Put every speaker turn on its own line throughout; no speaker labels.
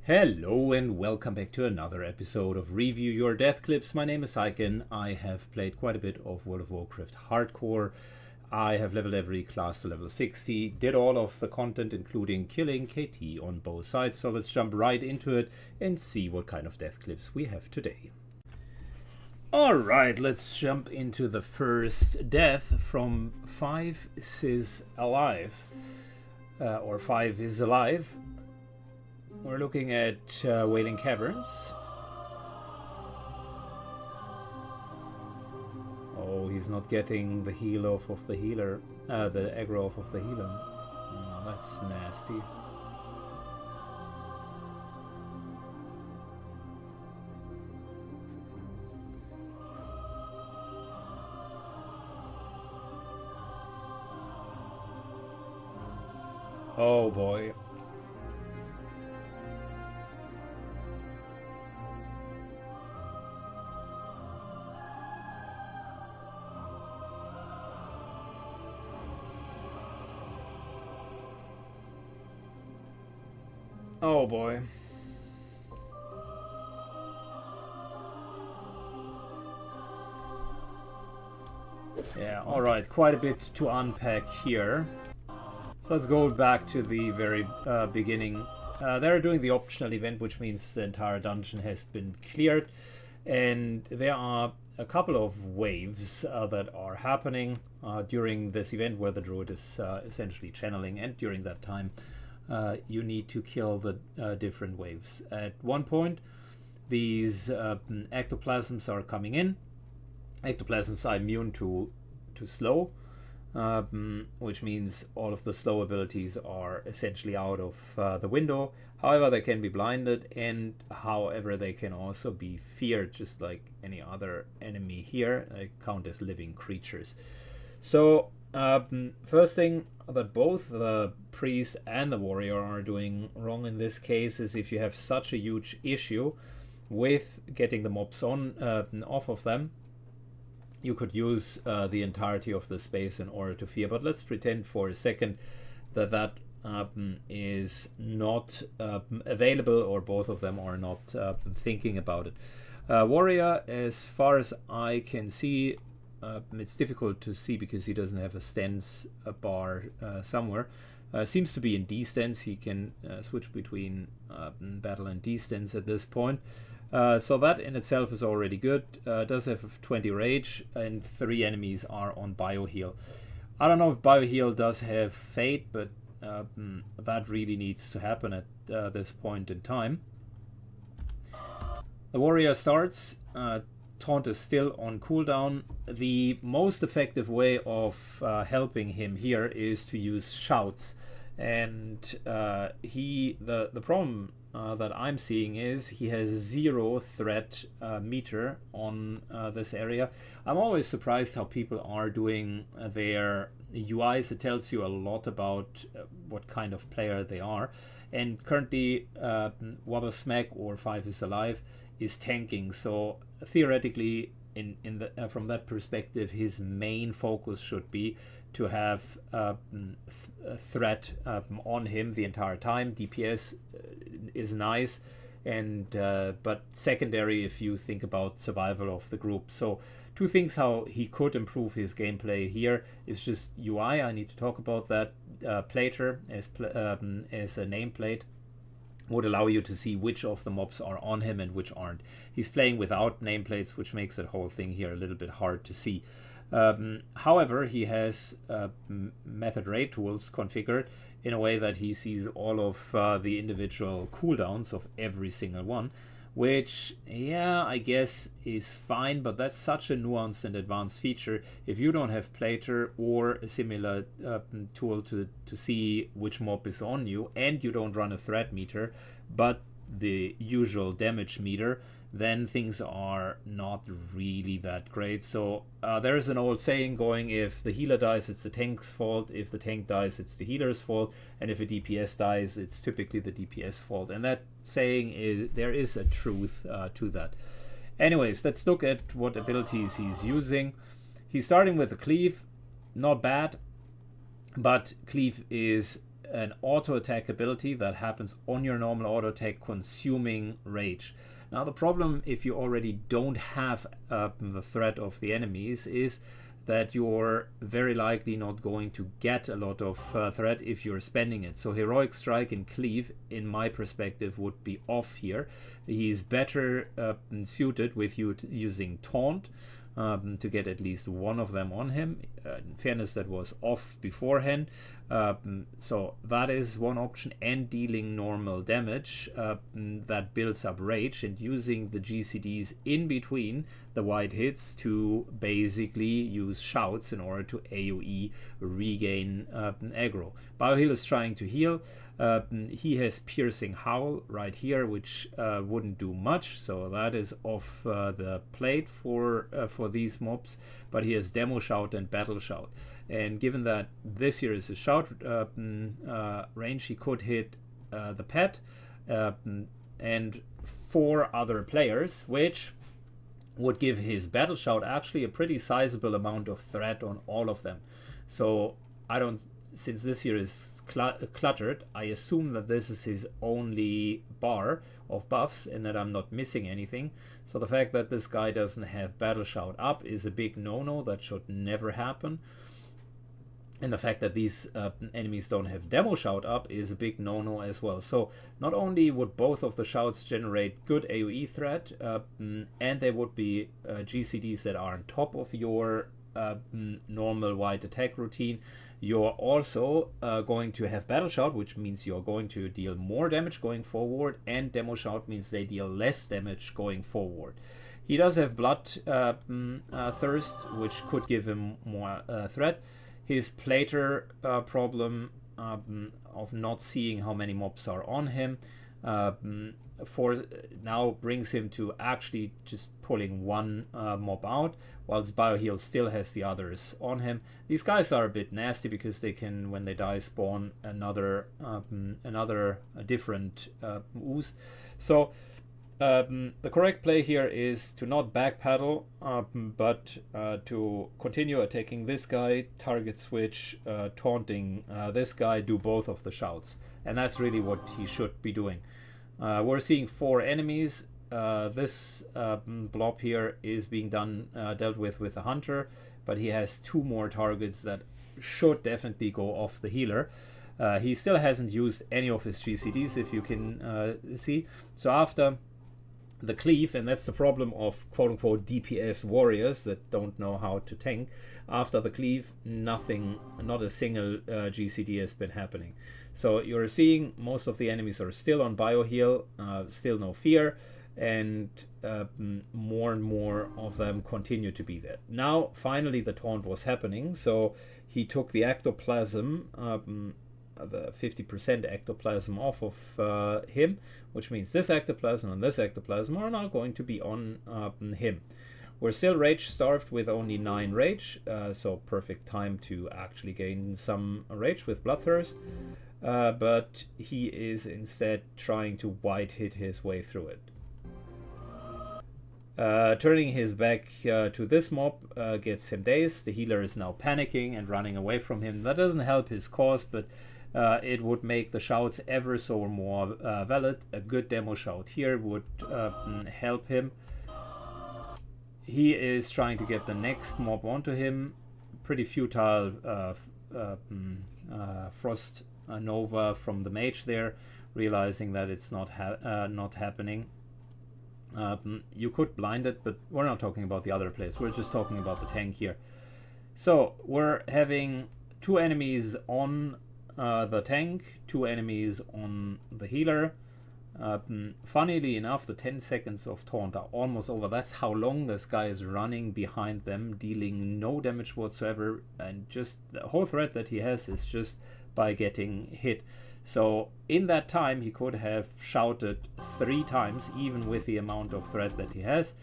Hello and welcome back to another episode of Review Your Death Clips. My name is Syken. I have played quite a bit of World of Warcraft Hardcore. I have leveled every class to level 60, did all of the content including killing KT on both sides. So let's jump right into it and see what kind of death clips we have today. Alright, let's jump into the first death from 5 is alive. Or 5 is alive. We're looking at Waling Caverns. Oh, he's not getting the heal off of the healer, the aggro off of the healer. Oh, that's nasty. Oh boy. Oh boy. Yeah, alright, quite a bit to unpack here. So let's go back to the very beginning. They're doing the optional event, which means the entire dungeon has been cleared. And there are a couple of waves that are happening during this event where the druid is essentially channeling, and during that time you need to kill the different waves. At one point, these ectoplasms are coming in. Ectoplasms are immune to slow, which means all of the slow abilities are essentially out of the window. However, they can be blinded, and however they can also be feared, just like any other enemy here. They count as living creatures. So first thing that both the priest and the warrior are doing wrong in this case is, if you have such a huge issue with getting the mobs on off of them, you could use the entirety of the space in order to fear. But let's pretend for a second that that is not available, or both of them are not thinking about it. Warrior, as far as I can see, it's difficult to see because he doesn't have a stance bar somewhere. Seems to be in D stance. He can switch between battle and D stance at this point. So that in itself is already good. Does have 20 rage, and 3 enemies are on bioheal. I don't know if bioheal does have fate, but that really needs to happen at this point in time. The warrior starts. Taunt is still on cooldown. The most effective way of helping him here is to use shouts, and the problem that I'm seeing is he has 0 threat meter on this area. I'm always surprised how people are doing their UIs. It tells you a lot about what kind of player they are, and currently Wobble Smack or 5 is alive is tanking, so theoretically from that perspective, his main focus should be to have threat on him the entire time. DPS is nice, and but secondary if you think about survival of the group. So 2 things how he could improve his gameplay here is just UI. I need to talk about that. Plater as a nameplate would allow you to see which of the mobs are on him and which aren't. He's playing without nameplates, which makes the whole thing here a little bit hard to see. However, he has method rate tools configured in a way that he sees all of the individual cooldowns of every single one, which, yeah, I guess is fine, but that's such a nuanced and advanced feature. If you don't have Plater or a similar tool to see which mob is on you, and you don't run a threat meter, but the usual damage meter, then things are not really that great. So there's an old saying going, if the healer dies, it's the tank's fault. If the tank dies, it's the healer's fault. And if a DPS dies, it's typically the DPS fault. And that saying is, there is a truth to that. Anyways, let's look at what abilities he's using. He's starting with a cleave. Not bad, but cleave is an auto attack ability that happens on your normal auto attack, consuming rage. Now the problem, if you already don't have the threat of the enemies, is that you're very likely not going to get a lot of threat if you're spending it. So Heroic Strike and Cleave, in my perspective, would be off here. He's better suited with you using Taunt to get at least one of them on him. In fairness, that was off beforehand. So that is one option, and dealing normal damage that builds up rage, and using the GCDs in between the white hits to basically use shouts in order to AoE regain aggro. Bioheal is trying to heal. He has Piercing Howl right here, which wouldn't do much, so that is off the plate for these mobs. But he has Demo Shout and Battle Shout, and given that this here is a shout range, he could hit the pet and 4 other players, which would give his Battle Shout actually a pretty sizable amount of threat on all of them. So I don't, since this here is cluttered, I assume that this is his only bar of buffs and that I'm not missing anything. So the fact that this guy doesn't have Battle Shout up is a big no-no. That should never happen. And the fact that these enemies don't have Demo Shout up is a big no-no as well. So not only would both of the shouts generate good AoE threat, and they would be GCDs that are on top of your normal white attack routine, you're also going to have Battle Shout, which means you're going to deal more damage going forward, and Demo Shout means they deal less damage going forward. He does have Blood Thirst, which could give him more threat. His Plater problem of not seeing how many mobs are on him for now brings him to actually just pulling one mob out, whilst Bioheal still has the others on him. These guys are a bit nasty because they can, when they die, spawn another different ooze. So the correct play here is to not backpedal, but to continue attacking this guy, target switch, taunting this guy, do both of the shouts. And that's really what he should be doing. We're seeing 4 enemies. This blob here is being dealt with a hunter, but he has 2 more targets that should definitely go off the healer. He still hasn't used any of his GCDs, if you can see. So after the cleave, and that's the problem of quote-unquote DPS warriors that don't know how to tank. After the cleave, nothing, not a single GCD has been happening. So you're seeing most of the enemies are still on Bioheal, still no fear, and more and more of them continue to be there. Now, finally, the taunt was happening, so he took the ectoplasm, the 50% ectoplasm off of him, which means this ectoplasm and this ectoplasm are now going to be on him. We're still rage starved with only 9 rage, so perfect time to actually gain some rage with Bloodthirst, but he is instead trying to white hit his way through it. Turning his back to this mob gets him dazed. The healer is now panicking and running away from him. That doesn't help his cause, but it would make the shouts ever so more valid. A good Demo Shout here would help him. He is trying to get the next mob onto him. Pretty futile Frost Nova from the mage there, realizing that it's not happening. You could blind it, but we're not talking about the other place. We're just talking about the tank here. So we're having 2 enemies on the tank, 2 enemies on the healer. Funnily enough, the 10 seconds of taunt are almost over. That's how long this guy is running behind them, dealing no damage whatsoever, and just the whole threat that he has is just by getting hit. So in that time he could have shouted 3 times, even with the amount of threat that he has.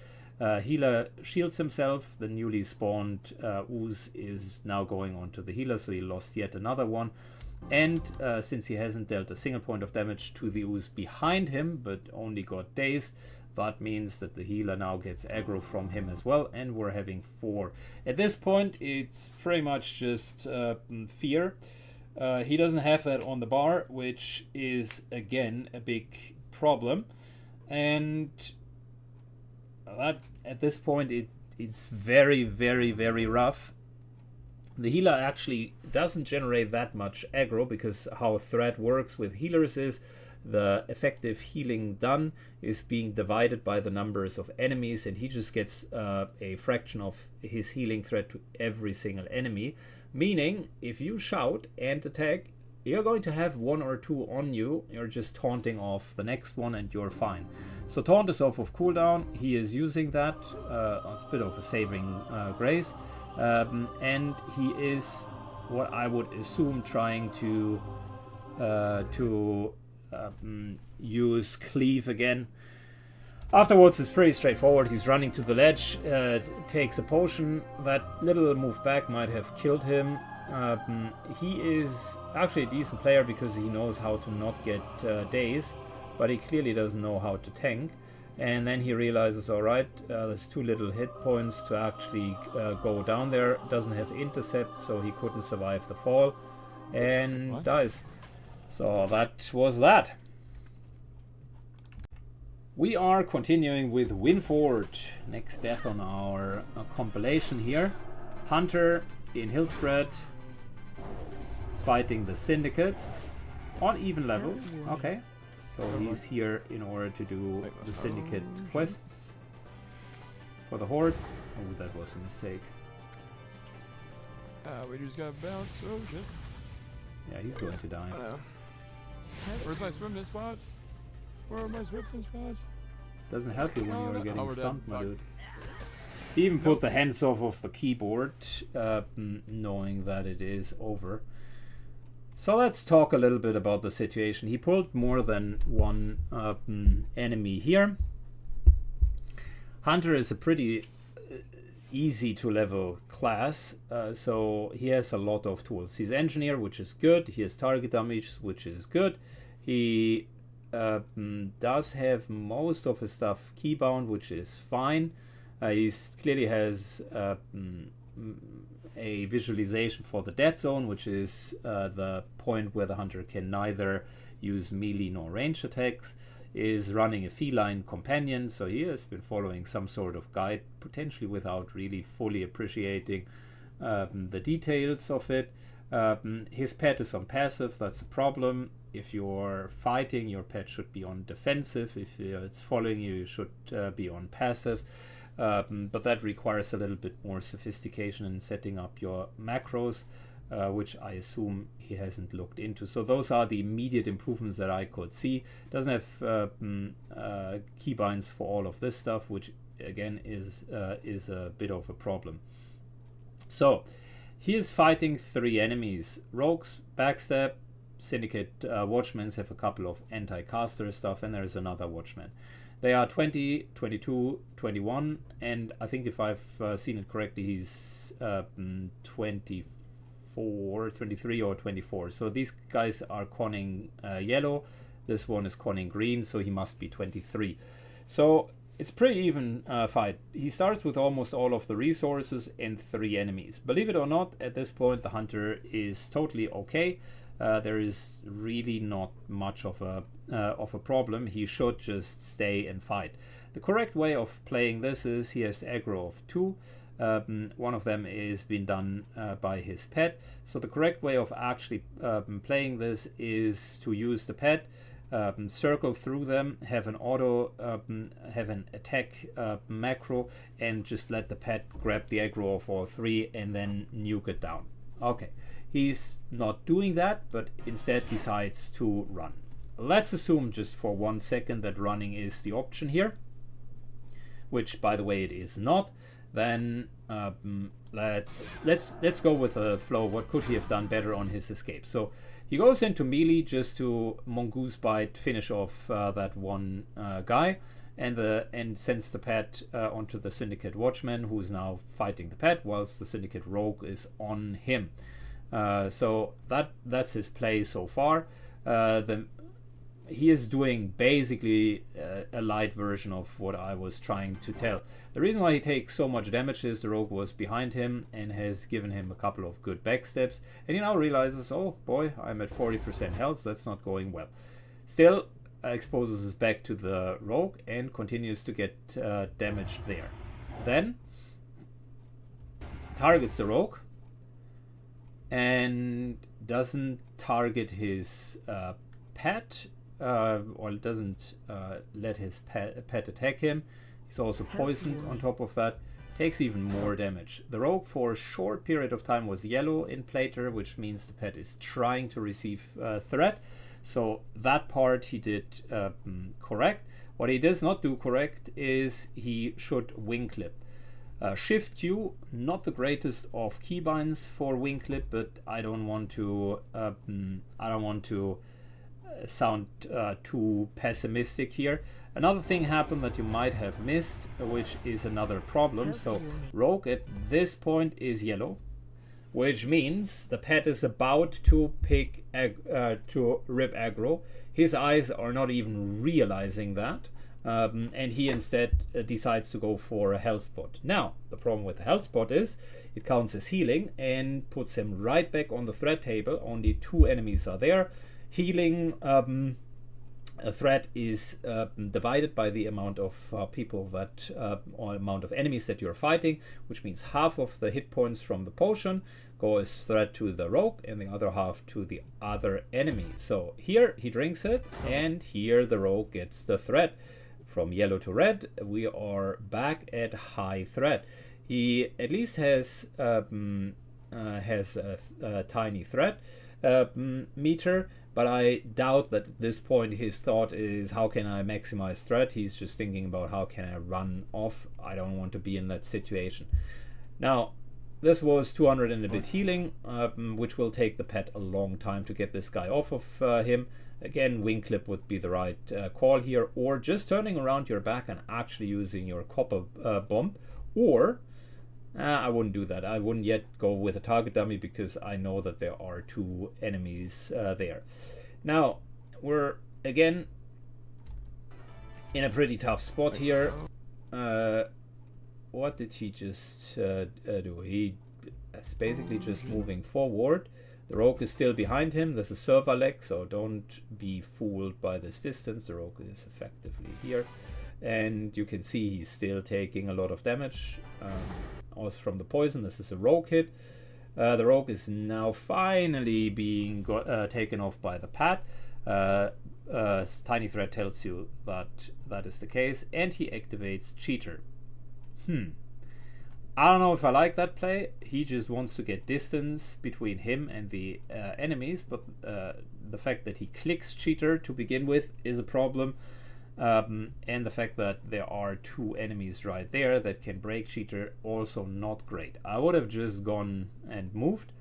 Healer shields himself. The newly spawned ooze is now going on to the healer, so he lost yet another one. And since he hasn't dealt a single point of damage to the ooze behind him, but only got dazed, that means that the healer now gets aggro from him as well, and we're having 4. At this point, it's pretty much just fear. He doesn't have that on the bar, which is again a big problem. And that at this point it's very, very, very rough. The healer actually doesn't generate that much aggro, because how threat works with healers is the effective healing done is being divided by the numbers of enemies, and he just gets a fraction of his healing threat to every single enemy. Meaning, if you shout and attack, you're going to have 1 or 2 on you. You're just taunting off the next one and you're fine. So taunt is off of cooldown. He is using that. It's a bit of a saving grace. And he is, what I would assume, trying to use cleave again. Afterwards, it's pretty straightforward. He's running to the ledge, takes a potion. That little move back might have killed him. He is actually a decent player because he knows how to not get dazed, but he clearly doesn't know how to tank. And then he realizes, alright, there's 2 little hit points to actually go down there. Doesn't have intercept, so he couldn't survive the fall, and dies. So that was that. We are continuing with Winford. Next death on our compilation here. Hunter in Hillsbrad is fighting the Syndicate on even level. Okay, so he's here in order to do the Syndicate quests for the Horde. Oh, that was a mistake.
We just got bounced. Oh shit.
Yeah, he's going to die.
Where's my swimming spots? Where are my swimming spots?
Doesn't help you when you're getting stunned, my dude.
Fuck.
He even put the hands off of the keyboard, knowing that it is over. So let's talk a little bit about the situation. He pulled more than one enemy here. Hunter is a pretty easy to level class, so he has a lot of tools. He's engineer, which is good. He has target damage, which is good. He does have most of his stuff keybound, which is fine. He clearly has a visualization for the dead zone, which is the point where the hunter can neither use melee nor range attacks. Is running a feline companion, so he has been following some sort of guide, potentially without really fully appreciating the details of it. His pet is on passive. That's a problem. If you're fighting, your pet should be on defensive. If it's following you, you should be on passive. But that requires a little bit more sophistication in setting up your macros, which I assume he hasn't looked into. So those are the immediate improvements that I could see. Doesn't have keybinds for all of this stuff, which again is a bit of a problem. So he is fighting 3 enemies: rogues, backstab, syndicate watchmen have a couple of anti-caster stuff, and there's another watchman. They are 20, 22, 21, and I think if I've seen it correctly, he's 24, 23 or 24. So these guys are conning yellow. This one is conning green, so he must be 23. So it's pretty even fight. He starts with almost all of the resources and 3 enemies. Believe it or not, at this point the hunter is totally okay. There is really not much of a problem. He should just stay and fight. The correct way of playing this is he has aggro of 2. One of them is being done by his pet. So the correct way of actually playing this is to use the pet, circle through them, have an have an attack macro, and just let the pet grab the aggro of all 3 and then nuke it down. Okay. He's not doing that, but instead decides to run. Let's assume just for 1 second that running is the option here, which, by the way, it is not. Then let's go with the flow. What could he have done better on his escape? So he goes into melee just to mongoose bite, finish off that one guy, and sends the pet onto the syndicate watchman, who is now fighting the pet, whilst the syndicate rogue is on him. So that's his play so far. The he is doing basically a light version of what I was trying to tell. The reason why he takes so much damage is the rogue was behind him and has given him a couple of good backsteps, and he now realizes, oh boy, I'm at 40% health, that's not going well. Still exposes his back to the rogue and continues to get damaged there. Then targets the rogue and doesn't target his pet, or doesn't let his pet attack him. He's also poisoned on top of that. Takes even more damage. The rogue for a short period of time was yellow in Plater, which means the pet is trying to receive threat. So that part he did correct. What he does not do correct is he should wing clip. Shift Q, not the greatest of keybinds for wing clip, but I don't want to sound too pessimistic here. Another thing happened that you might have missed, which is another problem. So rogue at this point is yellow, which means the pet is about to pick to rip aggro. His eyes are not even realizing that, and he instead decides to go for a health spot. Now the problem with the health spot is it counts as healing and puts him right back on the threat table. Only 2 enemies are there. Healing a threat is divided by the amount of people that or amount of enemies that you're fighting, which means half of the hit points from the potion go as threat to the rogue and the other half to the other enemy. So here he drinks it, and here the rogue gets the threat. From yellow to red, we are back at high threat. He at least has a tiny threat meter, but I doubt that at this point his thought is, how can I maximize threat? He's just thinking about, how can I run off? I don't want to be in that situation. Now, this was 200 and a bit healing, which will take the pet a long time to get this guy off of him. Again, wing clip would be the right call here, or just turning around your back and actually using your copper bomb, or I wouldn't do that. I wouldn't yet go with a target dummy because I know that there are 2 enemies there. Now, we're again in a pretty tough spot here. What did he just do? He is basically just moving forward. The rogue is still behind him. There's a server leg, so don't be fooled by this distance. The rogue is effectively here. And you can see he's still taking a lot of damage. Also from the poison. This is a rogue hit. The rogue is now finally being taken off by the pet. Tiny threat tells you that that is the case, and he activates cheater. I don't know if I like that play. He just wants to get distance between him and the enemies, but the fact that he clicks cheater to begin with is a problem. And the fact that there are 2 enemies right there that can break cheater, also not great. I would have just gone and moved.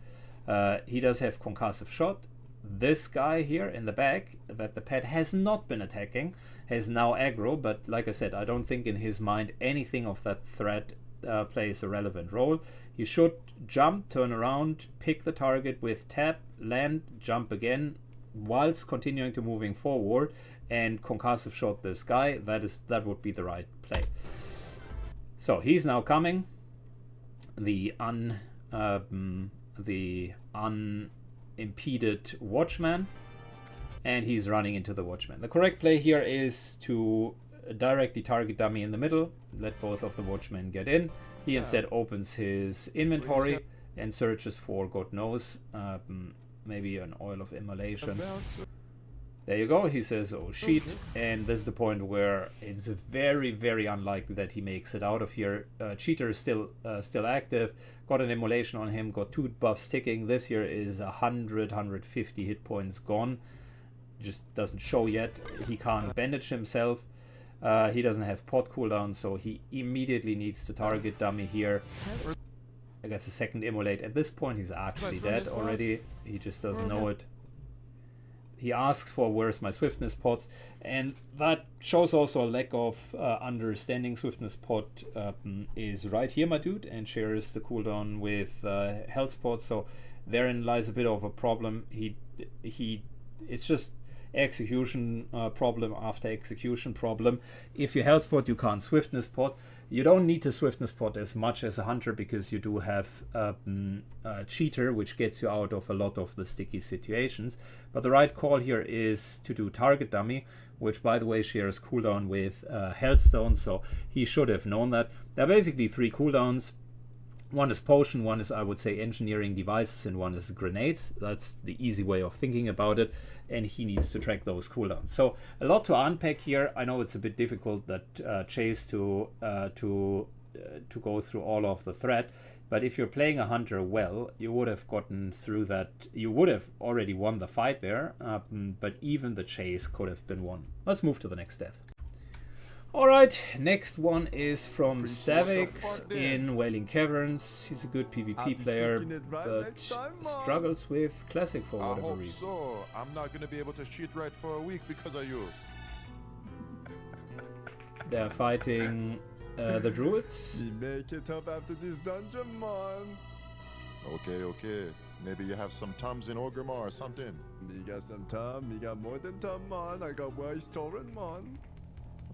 He does have concussive shot. This guy here in the back that the pet has not been attacking has now aggro, but like I said, I don't think in his mind anything of that threat plays a relevant role. You should jump, turn around, pick the target with tap, land, jump again, whilst continuing to moving forward, and concussive shot this guy. That would be the right play. So he's now coming. The unimpeded watchman, and he's running into the watchman. The correct play here is to directly target dummy in the middle, let both of the watchmen get in. He instead opens his inventory and searches for, God knows, maybe an oil of immolation. There you go. He says, oh shit. And this is the point where it's very, very unlikely that he makes it out of here. Cheater is still active. Got an immolation on him. Got 2 buffs ticking. This here is 150 hit points gone. Just doesn't show yet. He can't bandage himself. He doesn't have pot cooldown, so he immediately needs to target dummy here. I guess a second immolate. At this point, he's actually dead already. He just doesn't know it. He asks for, where's my swiftness pots, and that shows also a lack of understanding. Swiftness pot is right here, my dude, and shares the cooldown with health pots, so therein lies a bit of a problem. It's just execution problem after execution problem. If you health spot, you can't swiftness pot. You don't need to swiftness pot as much as a hunter because you do have a cheater, which gets you out of a lot of the sticky situations. But the right call here is to do target dummy, which by the way shares cooldown with Hellstone, so he should have known that. There are basically 3 cooldowns. One is potion, one is, I would say, engineering devices, and one is grenades. That's the easy way of thinking about it, and he needs to track those cooldowns. So a lot to unpack here. I know it's a bit difficult that chase to go through all of the threat, but if you're playing a hunter well, you would have gotten through that. You would have already won the fight there, but even the chase could have been won. Let's move to the next death. Alright, next one is from Savix in Waling Caverns. He's a good PvP player, but struggles with Classic for whatever reason.
So I'm not going to be able to shoot right for a week because of you.
They're fighting the druids.
We make it up after this dungeon, man.
Okay. Maybe you have some Tums in Orgrimmar or something.
Me got some Tum, me got more than Tum, man. I got Wise Torrent, man.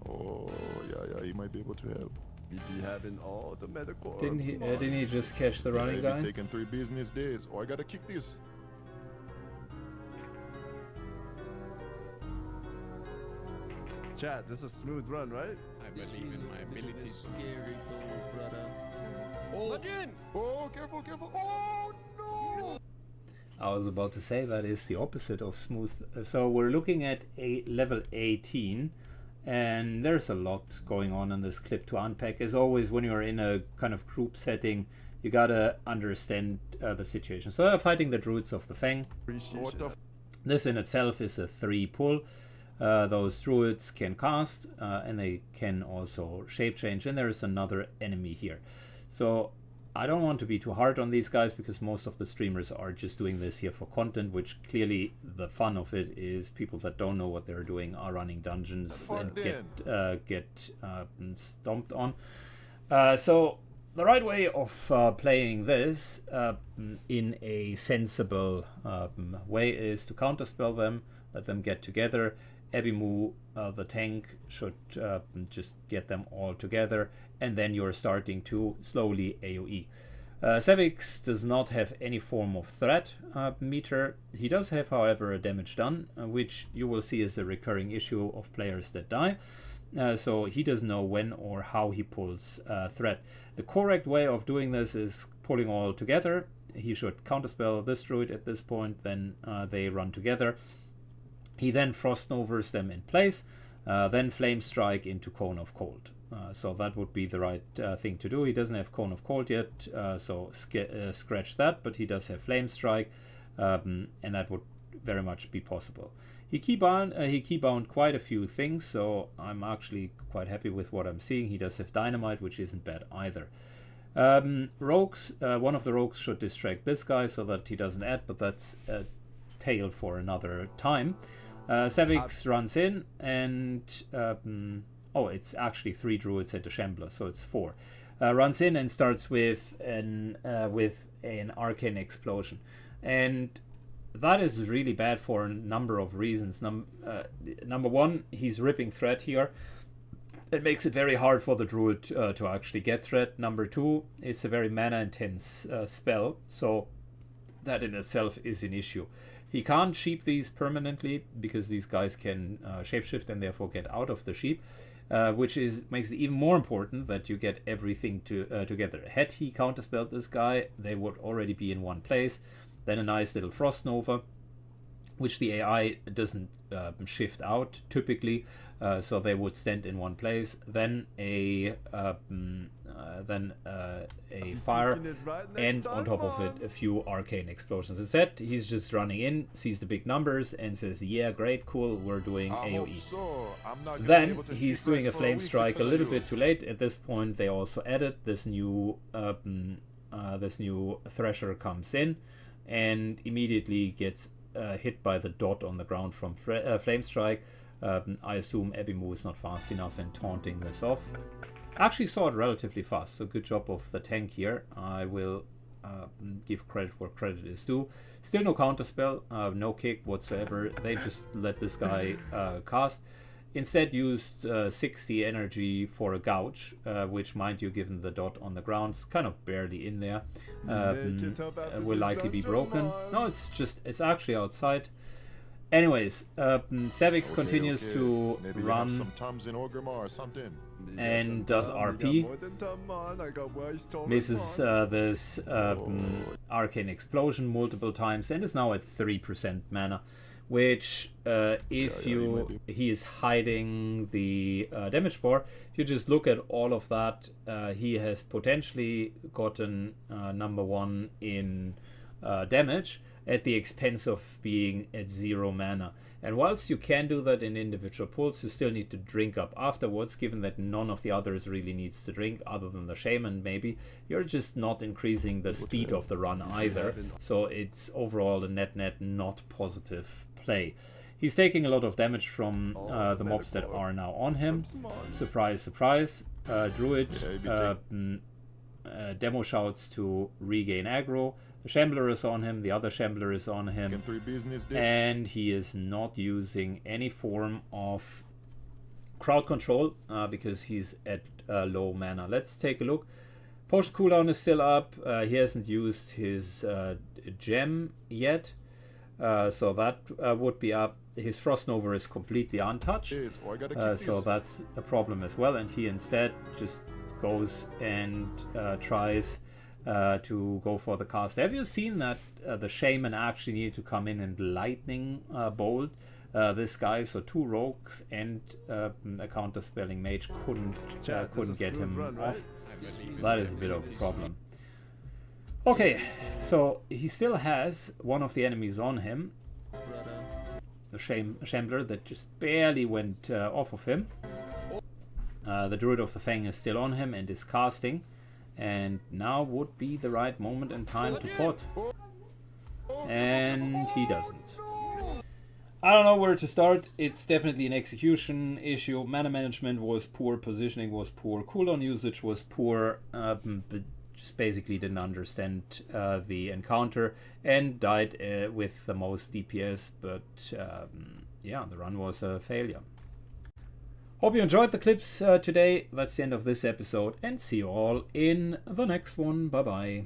Oh, yeah, he might be able to help.
We be having all the medical
Didn't he just catch the running guy?
Taking 3 business days. Oh, I gotta kick this.
Chat, this is a smooth run, right?
I believe in my abilities.
Scary gold, brother.
Oh,
Oh, careful. Oh, no!
I was about to say that is the opposite of smooth. So we're looking at a level 18. And there's a lot going on in this clip to unpack. As always, when you're in a kind of group setting, you gotta understand the situation. So they're fighting the druids of the Fang. This in itself is a 3 pull. Those druids can cast, and they can also shape change. And there is another enemy here. So I don't want to be too hard on these guys because most of the streamers are just doing this here for content, which clearly the fun of it is people that don't know what they're doing are running dungeons and get stomped on. So the right way of playing this in a sensible way is to counterspell them, let them get together. Ebimu, the tank, should just get them all together, and then you're starting to slowly AoE. Savix does not have any form of threat meter. He does have, however, a damage done, which you will see is a recurring issue of players that die. So he doesn't know when or how he pulls threat. The correct way of doing this is pulling all together. He should counterspell this druid at this point, then they run together. He then Frost Novers them in place, then Flame Strike into Cone of Cold. So that would be the right thing to do. He doesn't have Cone of Cold yet, so scratch that, but he does have Flame Strike, and that would very much be possible. He keybound quite a few things, so I'm actually quite happy with what I'm seeing. He does have Dynamite, which isn't bad either. Rogues, one of the rogues should distract this guy so that he doesn't add, but that's a tale for another time. Savix runs in and it's actually 3 druids at the Shambler, so it's 4. Runs in and starts with an arcane explosion, and that is really bad for a number of reasons. Number one, he's ripping threat here. It makes it very hard for the druid to actually get threat. Number 2, it's a very mana intense spell, so that in itself is an issue. He can't sheep these permanently because these guys can shapeshift and therefore get out of the sheep, which makes it even more important that you get everything together. Had he counterspelled this guy, they would already be in one place. Then a nice little Frost Nova, which the AI doesn't shift out typically, so they would stand in one place. Then a fire, and on top of it a few arcane explosions. Instead, he's just running in, sees the big numbers, and says, "Yeah, great, cool, we're doing AoE." Then he's doing a flame strike a little bit too late. At this point, they also added this new Thresher comes in, and immediately gets hit by the dot on the ground from Flame Strike. I assume Ebimu is not fast enough in taunting this off. Actually saw it relatively fast, so good job of the tank here. I will give credit where credit is due. Still no counterspell, no kick whatsoever. They just let this guy cast. Instead used 60 energy for a gouge, which, mind you, given the dot on the ground, is kind of barely in there. Will likely be broken. No, it's actually outside. Anyways, Savix continues to
Maybe you
run
have some Tums in Orgrimmar or something.
and does RP. Misses this arcane explosion multiple times and is now at 3% mana, which he is hiding the damage bar. If you just look at all of that, he has potentially gotten number 1 in damage at the expense of being at 0 mana. And whilst you can do that in individual pulls, you still need to drink up afterwards, given that none of the others really needs to drink, other than the shaman maybe. You're just not increasing the speed of the run either, so it's overall a net not positive play. He's taking a lot of damage from the mobs that are now on him. Surprise, surprise. Druid demo shouts to regain aggro. The Shambler is on him, the other Shambler is on him, and he is not using any form of crowd control because he's at low mana. Let's take a look. Potion cooldown is still up. He hasn't used his gem yet, so that would be up. His Frost Nova is completely untouched, so that's a problem as well, and he instead just goes and tries to go for the cast. Have you seen that the Shaman actually needed to come in and lightning bolt this guy? So 2 rogues and a counterspelling mage couldn't get him off. That is a bit of a problem. Okay, so he still has one of the enemies on him, the Shambler that just barely went off of him. The Druid of the Fang is still on him and is casting, and now would be the right moment and time to pot, and he doesn't. I don't know where to start. It's definitely an execution issue. Mana management was poor, positioning was poor, cooldown usage was poor, but just basically didn't understand the encounter and died with the most DPS, but yeah, the run was a failure. Hope you enjoyed the clips today. That's the end of this episode, and see you all in the next one. Bye bye.